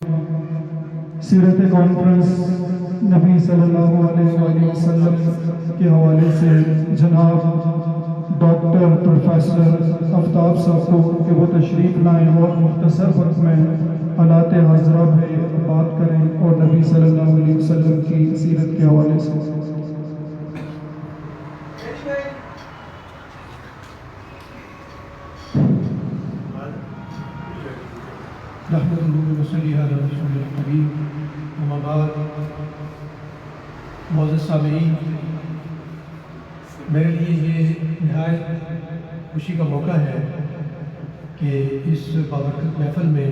سیرت کانفرنس نبی صلی اللہ علیہ وآلہ وسلم کے حوالے سے جناب ڈاکٹر پروفیسر آفتاب صاحب کو کہ وہ تشریف لائیں اور مختصر وقت میں حالات حاضرہ میں بات کریں اور نبی صلی اللہ علیہ وسلم کی سیرت کے حوالے سے. نحمدہ و صلی علی رسول الکریم. اما بعد، معزز سامعین، میرے لیے یہ نہایت خوشی کا موقع ہے کہ اس بابرکت محفل میں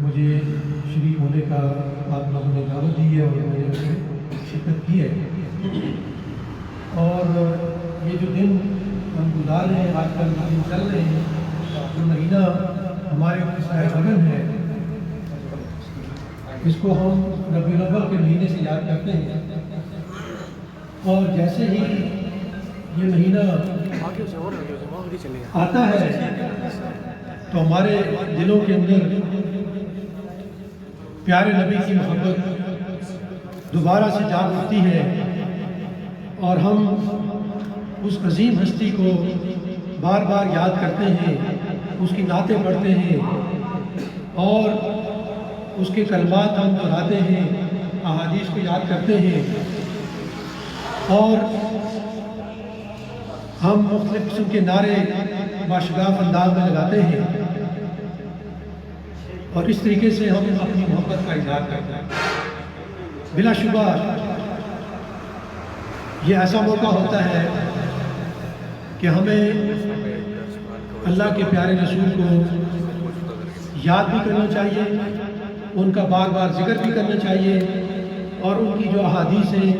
مجھے شریک ہونے کا آپ لوگوں نے دعوت دی ہے اور میں نے اس میں شرکت کی ہے. اور یہ جو دن ہم گزار رہے ہیں، آج کل دن چل رہے ہیں، جو مہینہ ہمارے سائے بغل ہے، اس کو ہم ربیع الاول کے مہینے سے یاد کرتے ہیں. اور جیسے ہی یہ مہینہ آتا ہے تو ہمارے دلوں کے اندر پیارے نبی کی محبت دوبارہ سے جاگ اٹھتی ہے اور ہم اس عظیم ہستی کو بار بار یاد کرتے ہیں، اس کی نعتیں پڑھتے ہیں اور اس کے کلمات ہم دہراتے ہیں، احادیث کو یاد کرتے ہیں اور ہم مختلف قسم کے نعرے باشگاف انداز میں لگاتے ہیں اور اس طریقے سے ہم اپنی محبت کا اظہار کرتے ہیں. بلا شبہ یہ ایسا موقع ہوتا ہے کہ ہمیں اللہ کے پیارے رسول کو یاد بھی کرنا چاہیے، ان کا بار بار ذکر بھی کرنا چاہیے اور ان کی جو احادیث ہیں،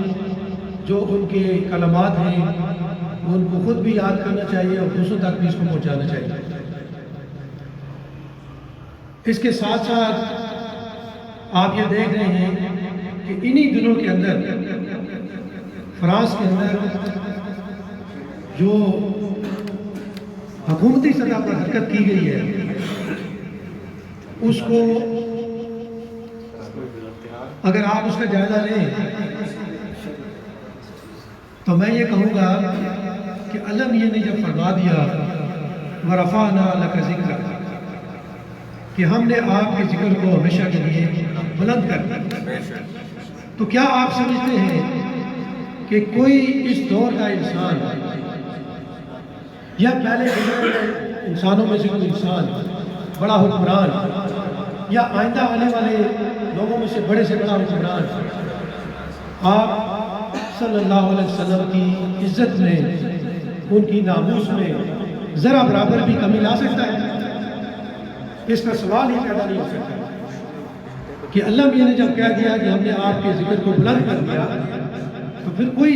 جو ان کے کلمات ہیں، ان کو خود بھی یاد کرنا چاہیے اور دوسروں تک بھی اس کو پہنچانا چاہیے. اس کے ساتھ ساتھ آپ یہ دیکھ رہے ہیں کہ انہی دنوں کے اندر فرانس کے اندر جو حکومتی سطح پر حرکت کی گئی ہے، اس کو اگر آپ اس کا جائزہ لیں تو میں یہ کہوں گا کہ علم یہ نے جب فرما دیا وَرَفَعْنَا لَكَ ذِكْرَكَ کہ ہم نے آپ کے ذکر کو ہمیشہ کے لیے بلند کر دیا، تو کیا آپ سمجھتے ہیں کہ کوئی اس دور کا انسان یا پہلے انسانوں میں سے کوئی انسان، بڑا حکمران یا آئندہ آنے والے لوگوں میں سے بڑے سے بڑا حکمران آپ صلی اللہ علیہ وسلم کی عزت میں، ان کی ناموس میں ذرا برابر بھی کمی لا سکتا ہے؟ اس کا سوال ہی پیدا نہیں ہو سکتا کہ اللہ میاں نے جب کہہ دیا کہ ہم نے آپ کے ذکر کو بلند کر دیا، تو پھر کوئی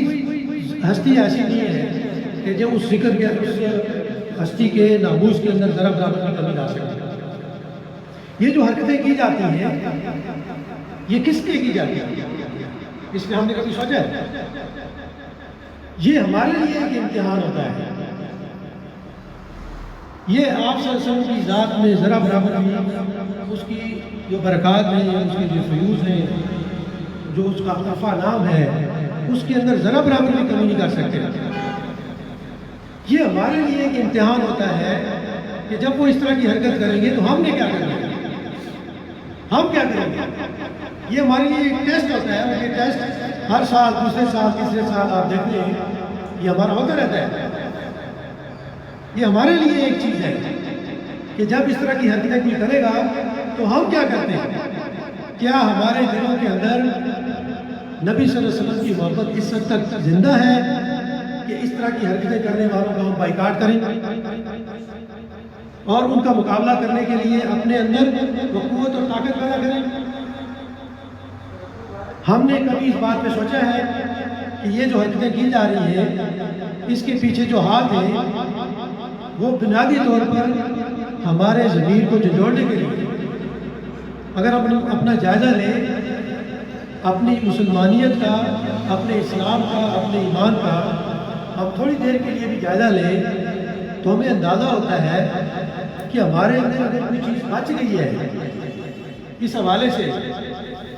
ہستی ایسی نہیں ہے کہ جو اس ذکر کے اس ہستی کے ناموس کے اندر ذرا برابر کی کمی لا سکتا ہے. یہ جو حرکتیں کی جاتی ہیں، یہ کس لیے کی جاتی ہیں؟ اس میں ہم نے کبھی سوچا ہے؟ یہ ہمارے لیے ایک امتحان ہوتا ہے. یہ آپ صلی اللہ علیہ وسلم کی ذات میں ذرا برابر بھی، اس کی جو برکات ہیں، اس کے جو فیوز ہیں، جو اس کا عطا نام ہے، اس کے اندر ذرا برابر بھی کمی نہیں کر سکتے. یہ ہمارے لیے ایک امتحان ہوتا ہے کہ جب وہ اس طرح کی حرکت کریں گے تو ہم نے کیا کرنا ہے، ہم کیا کریں گے. یہ ہمارے لیے ایک ٹیسٹ ہوتا ہے اور یہ ٹیسٹ ہر سال، دوسرے سال، تیسرے سال آپ دیکھتے ہیں یہ ہمارا ہوتا رہتا ہے. یہ ہمارے لیے ایک چیز ہے کہ جب اس طرح کی حرکتیں کوئی کرے گا تو ہم کیا کرتے ہیں. کیا ہمارے دلوں کے اندر نبی صلی اللہ علیہ وسلم کی محبت اس حد تک زندہ ہے کہ اس طرح کی حرکتیں کرنے والوں کا ہم بائیکاٹ کریں اور ان کا مقابلہ کرنے کے لیے اپنے اندر وہ قوت اور طاقت پیدا کریں؟ ہم نے کبھی اس بات پہ سوچا ہے کہ یہ جو حرکتیں کی جا رہی ہیں، اس کے پیچھے جو ہاتھ ہیں وہ بنیادی طور پر ہمارے ضمیر کو جھنجھوڑنے کے لیے. اگر ہم اپنا جائزہ لیں اپنی مسلمانیت کا، اپنے اسلام کا، اپنے ایمان کا، ہم تھوڑی دیر کے لیے بھی جائزہ لیں تو ہمیں اندازہ ہوتا ہے کہ ہمارے اندر اگر کوئی چیز بچ گئی ہے اس حوالے سے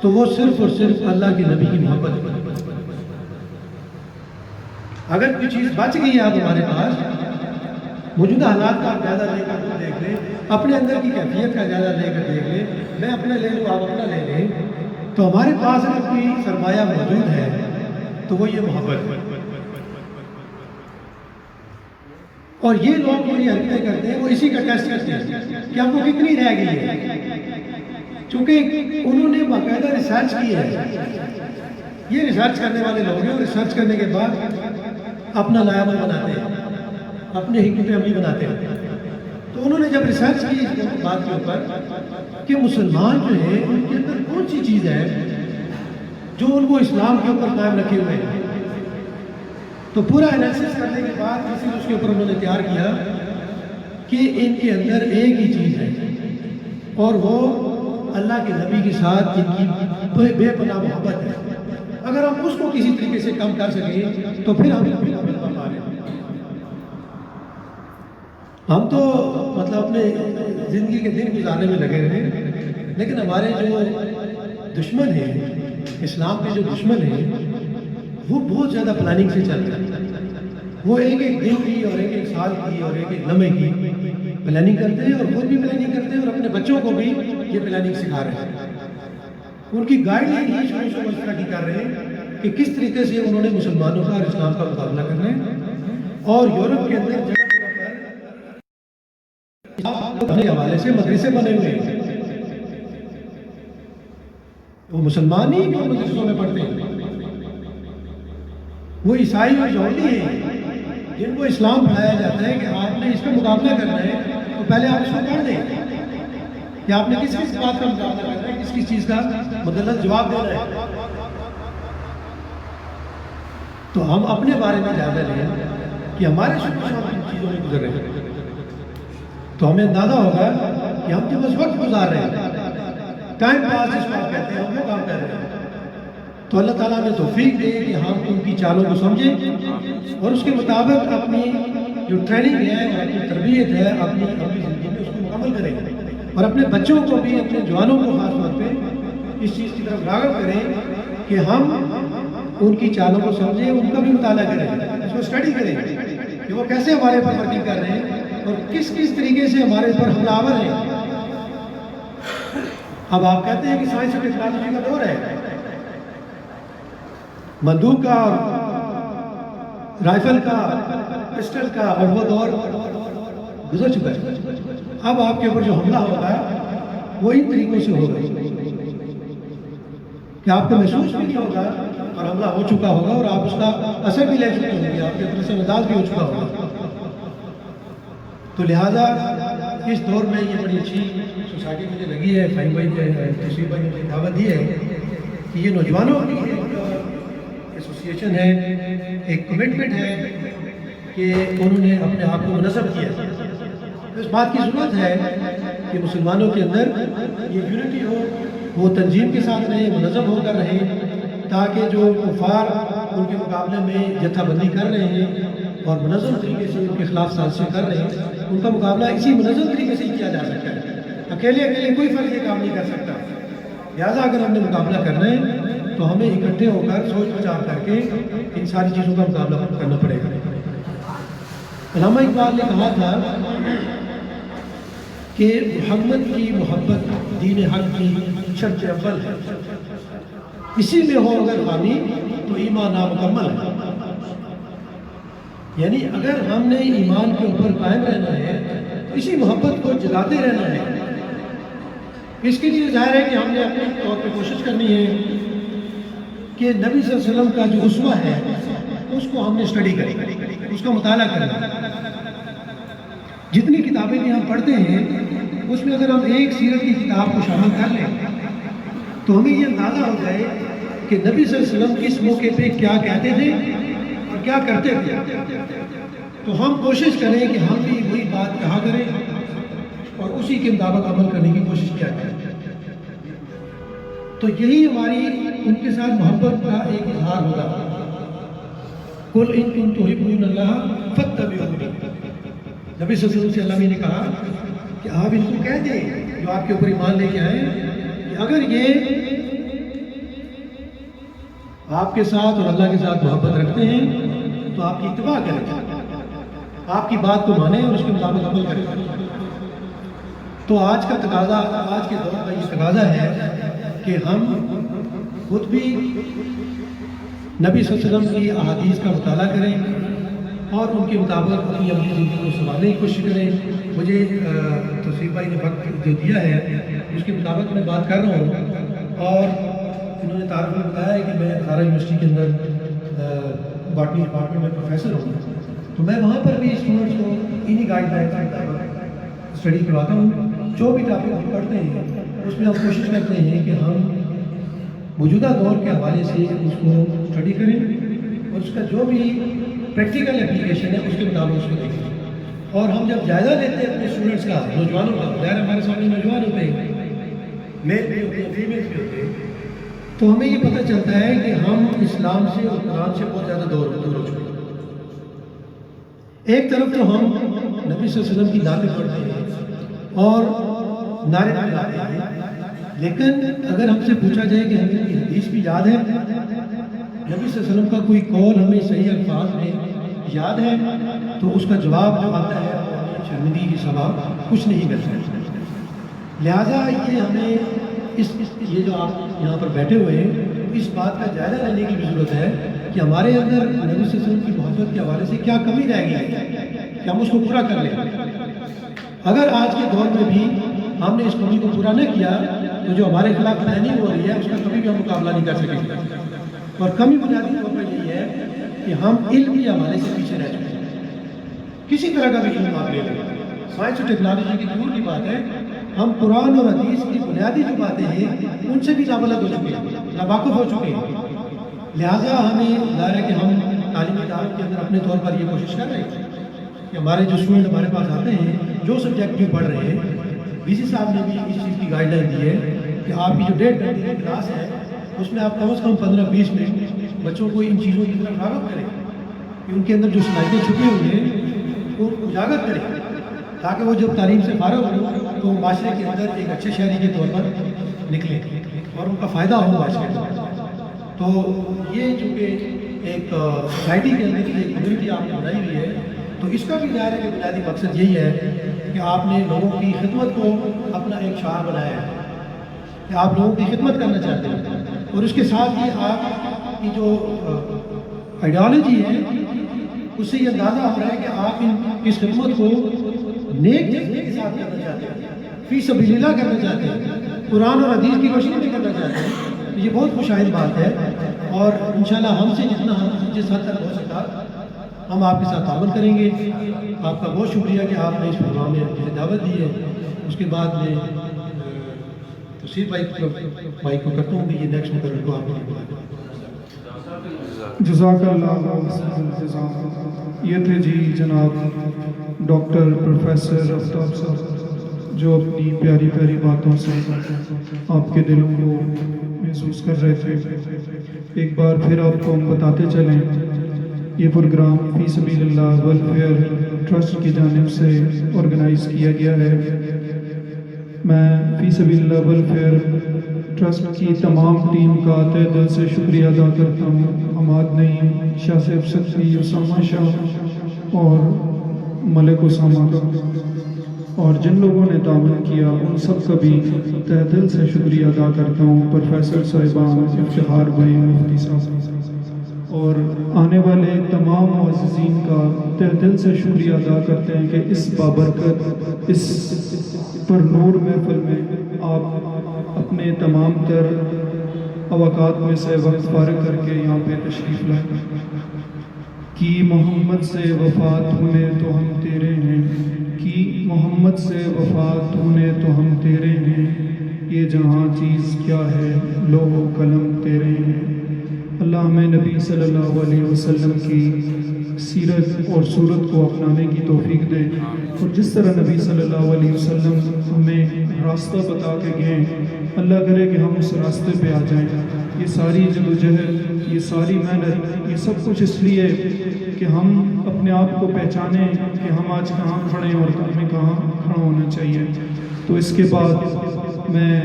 تو وہ صرف اور صرف اللہ کے نبی کی محبت ہے۔ اگر کوئی چیز بچ گئی ہے آپ ہمارے پاس، موجودہ حالات کا آپ جائزہ لے کر دیکھ لیں، اپنے اندر کی کیفیت کا جائزہ لے کر دیکھ لیں، میں اپنا لے لوں آپ اپنا لے لیں، تو ہمارے پاس اگر کوئی سرمایہ موجود ہے تو وہ یہ محبت ہے۔ اور یہ لوگ جو یہ حرکتیں کرتے ہیں وہ اسی کا ٹیسٹ کرتے ہیں کہ ہم کو کتنی رہ گئی ہے، چونکہ انہوں نے باقاعدہ ریسرچ کی ہے۔ یہ ریسرچ کرنے والے لوگ ہیں اور ریسرچ کرنے کے بعد اپنا نیا عمل بناتے ہیں، اپنے حکمت عملی بناتے ہیں۔ تو انہوں نے جب ریسرچ کی اس بات کے اوپر کہ مسلمان جو ہے ان کے اندر کون سی چیز ہے جو ان کو اسلام کے اوپر قائم رکھے ہوئے ہیں، تو پورا انالیسس کرنے کے بعد اس کے اوپر انہوں نے تیار کیا کہ ان کے اندر ایک ہی چیز ہے، اور وہ اللہ کے نبی کے ساتھ ان کی بے پناہ محبت ہے۔ اگر ہم اس کو کسی طریقے سے کم کر سکیں تو پھر ہم تو مطلب اپنے زندگی کے دن گزارنے میں لگے رہے، لیکن ہمارے جو دشمن ہیں، اسلام کے جو دشمن ہیں، وہ بہت زیادہ پلاننگ سے چل رہے ہیں۔ وہ ایک ایک دن کی اور ایک ایک سال کی اور ایک ایک لمحے کی پلاننگ کرتے ہیں، اور خود بھی پلاننگ کرتے ہیں اور اپنے بچوں کو بھی یہ پلاننگ سکھا رہے ہیں۔ ان کی گائیڈ لائن ہی شروع سے اس طرح کی کر رہے ہیں کہ کس طریقے سے انہوں نے مسلمانوں کا اور اسلام کا مقابلہ کرنا ہے، اور یورپ کے اندر جگہ پر اپنے حوالے سے مدرسے بنے ہوئے ہیں۔ وہ مسلمان ہی مدرسوں میں پڑھتے ہیں، وہ عیسائی اور یہودی ہیں جن کو اسلام پڑھایا جاتا ہے کہ آپ نے اس کا مقابلہ کرنا ہے تو پہلے آپ اس کو پڑھ لیں کہ آپ نے کس کس بات کا مقابلہ کرنا ہے، کس کس چیز کا مدلل جواب دینا ہے۔ تو ہم اپنے بارے میں جائزہ لیں کہ ہمارے شروع سے ہم ان چیزوں میں گزر رہے ہیں، تو ہمیں اندازہ ہوگا کہ ہم جو بس وقت گزار رہے ہیں، ٹائم پاس جس کو آپ کہتے ہیں، ہم وہ کام کر رہے ہیں۔ تو اللہ تعالیٰ نے توفیق دے کہ ہم ان کی چالوں کو سمجھیں اور اس کے مطابق اپنی جو ٹریننگ ہے اور اپنی تربیت ہے اپنی زندگی میں اس کو مکمل کریں، اور اپنے بچوں کو بھی، اپنے جوانوں کو خاص طور پہ اس چیز کی طرف راغب کریں کہ ہم ان کی چالوں کو سمجھیں، ان کا بھی مطالعہ کریں، اس کو اسٹڈی کریں کہ وہ کیسے ہمارے پر ورکنگ کر رہے ہیں اور کس کس طریقے سے ہمارے پر حملہ آور ہیں۔ اب آپ کہتے ہیں کہ سائنس اور ٹیکنالوجی کا دور ہے، بندوق کا اور رائفل کا، پسٹل کا، اور وہ دور گزر چکا ہے۔ اب آپ کے اوپر جو حملہ ہوگا وہ ان طریقوں سے ہوگا کہ آپ کو محسوس بھی نہیں ہوگا اور حملہ ہو چکا ہوگا اور آپ اس کا اثر بھی لے چکے ہوں گے، آپ کے اوپر سے مزاج بھی ہو چکا ہوگا۔ تو لہٰذا اس دور میں یہ بڑی اچھی سوسائٹی مجھے لگی ہے، فہیم بھائی تصویر بھائی نے دعوت دی ہے کہ یہ نوجوانوں کی ایسوسیشن ہے، ایک کمٹمنٹ ہے کہ انہوں نے اپنے آپ کو منظم کیا۔ اس بات کی ضرورت ہے کہ مسلمانوں کے اندر یہ یونٹی ہو، وہ تنظیم کے ساتھ رہیں، منظم ہو کر رہیں، تاکہ جو کفار ان کے مقابلے میں جتھا بندی کر رہے ہیں اور منظم طریقے سے ان کے خلاف سازشیں کر رہے ہیں، ان کا مقابلہ اسی منظم طریقے سے ہی کیا جا سکتا ہے۔ اکیلے کوئی فرد یہ کام نہیں کر سکتا، لہٰذا اگر ہم نے مقابلہ کرنا ہے تو ہمیں اکٹھے ہو کر سوچ وچار کر کے ان ساری چیزوں کا مقابلہ کرنا پڑے گا۔ علامہ اقبال نے کہا تھا کہ محمد کی محبت دین حق کی شرط اول ہے، اسی میں ہو اگر خامی تو ایمان نامکمل ہے۔ یعنی اگر ہم نے ایمان کے اوپر قائم رہنا ہے تو اسی محبت کو جگاتے رہنا ہے۔ اس کے لیے ظاہر ہے کہ ہم نے اپنے طور پہ کوشش کرنی ہے کہ نبی صلی اللہ علیہ وسلم کا جو اسوہ ہے اس کو ہم نے اسٹڈی کریں، اس کا مطالعہ کرنا۔ جتنی کتابیں بھی ہم پڑھتے ہیں اس میں اگر ہم ایک سیرت کی کتاب کو شامل کر لیں تو ہمیں یہ اندازہ ہو جائے کہ نبی صلی اللہ علیہ وسلم کس موقع پہ کیا کہتے تھے اور کیا کرتے تھے، تو ہم کوشش کریں کہ ہم بھی وہی بات کہا کریں اور اسی کے مطابق عمل کرنے کی کوشش کیا کریں۔ تو یہی ہماری ان کے ساتھ محبت کا ایک اظہار ہوگا۔ قُلْ إِن كُنتُمْ تُحِبُّونَ اللَّهَ فَاتَّبِعُونِی، نبی صلی اللہ علیہ وسلم نے کہا کہ آپ ان کو کہہ دیں جو آپ کے اوپر ایمان لے کے آئیں کہ اگر یہ آپ کے ساتھ اور اللہ کے ساتھ محبت رکھتے ہیں تو آپ کی اتباع کریں، آپ کی بات کو مانیں اور اس کے مطابق عمل کریں۔ تو آج کا تقاضا، آج کے دور کا یہ تقاضا ہے کہ ہم خود بھی نبی صلی اللہ علیہ وسلم کی احادیث کا مطالعہ کریں اور ان کے مطابق اپنی عملی زندگی کو سنبھالنے کی کوشش کریں۔ مجھے توصیف بھائی نے وقت جو دیا ہے اس کے مطابق میں بات کر رہا ہوں، اور انہوں نے تعارف میں بتایا ہے کہ میں ہزارہ یونیورسٹی کے اندر باٹنی ڈپارٹمنٹ میں پروفیسر ہوں، تو میں وہاں پر بھی اسٹوڈنٹس کو انہی گائیڈ لائن کے مطابق اسٹڈی کرواتا ہوں۔ جو بھی ٹاپک ہم پڑھتے ہیں اس میں ہم کوشش کرتے ہیں کہ ہم موجودہ دور کے حوالے سے اس کو اسٹڈی کریں اور اس کا جو بھی پریکٹیکل اپلیکیشن ہے اس کے مطابق اس کو دیکھیں۔ اور ہم جب جائزہ لیتے ہیں اپنے اسٹوڈنٹس کا، نوجوانوں کا، ظاہر ہمارے سامنے نوجوان ہوتے ہیں، میل بھی ہوتے ہیں، فیمیل بھی ہوتے ہیں، تو ہمیں یہ پتہ چلتا ہے کہ ہم اسلام سے اور قرآن سے بہت زیادہ دور ہو چکے ہیں۔ ایک طرف تو ہم نبی صلی اللہ علیہ وسلم کی نعتیں پڑھتے ہیں اور نعرے لگاتے ہیں، لیکن اگر ہم سے پوچھا جائے کہ ہمیں کوئی حدیث بھی یاد ہے، نبی صلی اللہ علیہ وسلم کا کوئی قول ہمیں صحیح الفاظ میں یاد ہے، تو اس کا جواب جو آتا ہے شرمندگی کی سبب کچھ نہیں کر سکتے۔ لہٰذا یہ ہمیں یہ جو آپ یہاں پر بیٹھے ہوئے ہیں اس بات کا جائزہ لینے کی بھی ضرورت ہے کہ ہمارے اندر نبی صلی اللہ علیہ وسلم کی محبت کے حوالے سے کیا کمی رہ گئی ہے کہ ہم اس کو پورا کر لیں۔ اگر آج کے دور میں بھی ہم نے اس کمی کو پورا نہ کیا تو جو ہمارے خلاف پلاننگ ہو رہی ہے اس کا کبھی بھی ہم مقابلہ نہیں کر سکیں گے۔ اور کمی بنیادی طور پر یہی ہے کہ ہم علم کے حوالے سے پیچھے رہ چکے ہیں۔ کسی طرح کا بھی علم آپ لے لیں، سائنس اور ٹیکنالوجی کی دور کی بات ہے، ہم قرآن اور حدیث کی بنیادی جو باتیں ہیں ان سے بھی نابلد ہو چکے ہیں، ناواقف ہو چکے ہیں۔ لہٰذا ہمیں ظاہر ہے کہ ہم تعلیمی اداروں کے اندر اپنے طور پر یہ کوشش کر رہے ہیں کہ ہمارے جو اسٹوڈنٹ ہمارے پاس آتے ہیں جو سبجیکٹ بھی پڑھ رہے ہیں، وی سی صاحب نے بھی اس چیز کی گائیڈ لائن دی ہے کہ آپ کی جو 1.5 گھنٹے کی کلاس ہے اس میں آپ کم از کم 15-20 منٹ بچوں کو ان چیزوں کی طرف راغب کریں کہ ان کے اندر جو صلاحیتیں چھپی ہوئی ہیں وہ اجاگر کریں، تاکہ وہ جب تعلیم سے فارغ ہوں تو معاشرے کے اندر ایک اچھے شہری کے طور پر نکلیں اور ان کا فائدہ ہو معاشرے کو۔ تو یہ چونکہ ایک سوسائٹی کے اندر ایک کمیونٹی آپ نے بنائی ہوئی ہے، تو اس کا بھی ظاہر ہے کہ بنیادی مقصد یہی ہے کہ آپ نے لوگوں کی خدمت کو اپنا ایک شعار بنایا ہے کہ آپ لوگوں کی خدمت کرنا چاہتے ہیں، اور اس کے ساتھ ہی آپ کی جو آئیڈیالوجی ہے اس سے یہ اندازہ ہو رہا ہے کہ آپ اس خدمت کو نیک جذبے کے ساتھ کرنا چاہتے ہیں، فی سبیل اللہ کرنا چاہتے ہیں، قرآن اور حدیث کی روشنی میں کرنا چاہتے ہیں۔ تو یہ بہت خوشائند بات ہے، اور انشاءاللہ ہم سے جس حد تک ہو سکتا ہم آپ کے ساتھ تعاون کریں گے۔ آپ کا بہت شکریہ کہ آپ نے اس پروگرام میں مجھے دعوت دی ہے۔ اس کے بعد میں توصیف بھائی کو کرتا ہوں کہ یہ نیکسٹ مقرر کو آپ کو جزاک اللہ جزاک۔ یہ تھے جی جناب ڈاکٹر پروفیسر آفتاب صاحب جو اپنی پیاری پیاری باتوں سے آپ کے دلوں کو محسوس کر رہے تھے۔ ایک بار پھر آپ کو ہم بتاتے چلیں، یہ پروگرام فی سبیل اللہ ویلفیئر ٹرسٹ کی جانب سے آرگنائز کیا گیا ہے۔ میں فی سبیل اللہ ویلفیئر ٹرسٹ کی تمام ٹیم کا تہ دل سے شکریہ ادا کرتا ہوں۔ حماد نعیم، شاہ صاحب صدقی، اسامہ شاہ اور ملک اسامہ کا، اور جن لوگوں نے تعاون کیا ان سب کا بھی تہ دل سے شکریہ ادا کرتا ہوں۔ پروفیسر صاحبان، افتخار بھائی، مفتی صاحب اور آنے والے تمام معززین کا تہ دل سے شکریہ ادا کرتے ہیں کہ اس بابرکت، اس پر نور محفل میں آپ اپنے تمام تر اوقات میں سے وقت فارغ کر کے یہاں پہ تشریف لائیں۔ کی محمد سے وفات ہونے تو ہم تیرے ہیں، کی محمد سے وفات ہونے تو ہم تیرے ہیں، یہ جہاں چیز کیا ہے لوح و قلم تیرے ہیں۔ اللہ ہمیں نبی صلی اللہ علیہ وسلم کی سیرت اور صورت کو اپنانے کی توفیق دے، اور جس طرح نبی صلی اللہ علیہ وسلم ہمیں راستہ بتا کے گئے، اللہ کرے کہ ہم اس راستے پہ آ جائیں۔ یہ ساری جدوجہد، یہ ساری محنت، یہ سب کچھ اس لیے کہ ہم اپنے آپ کو پہچانیں کہ ہم آج کہاں کھڑے ہیں اور ہمیں کہاں کھڑا ہونا چاہیے۔ تو اس کے بعد میں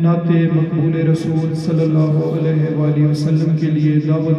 نعت مقبول رسول صلی اللہ علیہ وآلہ وسلم کے لیے دعوت